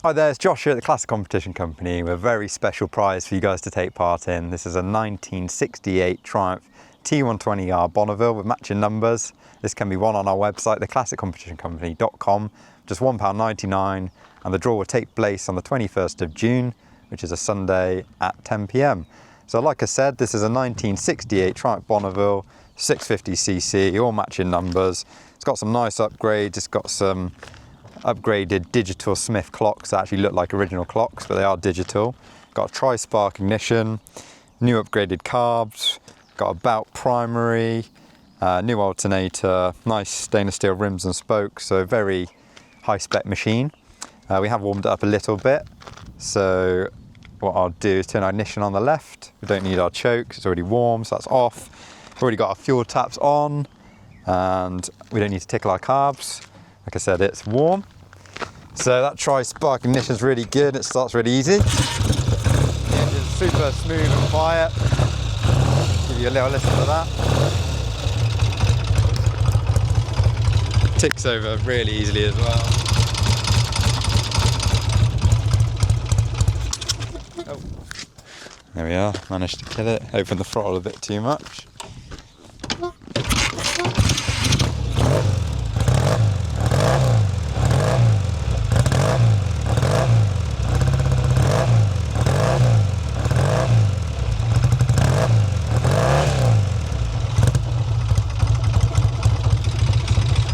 Hi there, it's Josh here at the Classic Competition Company with a very special prize for you guys to take part in. This is a 1968 Triumph T120R Bonneville with matching numbers. This can be won on our website, theclassiccompetitioncompany.com, just £1.99, and the draw will take place on the 21st of June, which is a Sunday at 10 PM. So like I said, this is a 1968 Triumph Bonneville, 650cc, all matching numbers. It's got some nice upgrades, it's got some upgraded digital Smith clocks that actually look like original clocks, but they are digital. Got a tri-spark ignition, new upgraded carbs, got a belt primary, new alternator, nice stainless steel rims and spokes, so very high spec machine. We have warmed it up a little bit, so what I'll do is turn our ignition on the left. We don't need our choke, it's already warm, so that's off. We've already got our fuel taps on, and we don't need to tickle our carbs. Like I said, it's warm. So that tri-spark ignition is really good, it starts really easy. The engine's super smooth and quiet. Give you a little listen to that. Ticks over really easily as well. Oh. There we are, managed to kill it. Open the throttle a bit too much.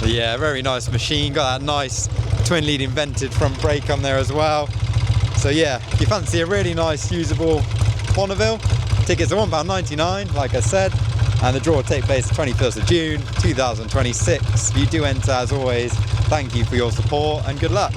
Yeah, very nice machine, got that nice twin lead invented front brake on there as well. So yeah, if you fancy a really nice usable Bonneville, tickets are £1.99 like I said, and the draw will take place the 21st of June 2026. If you do enter, as always, thank you for your support and good luck.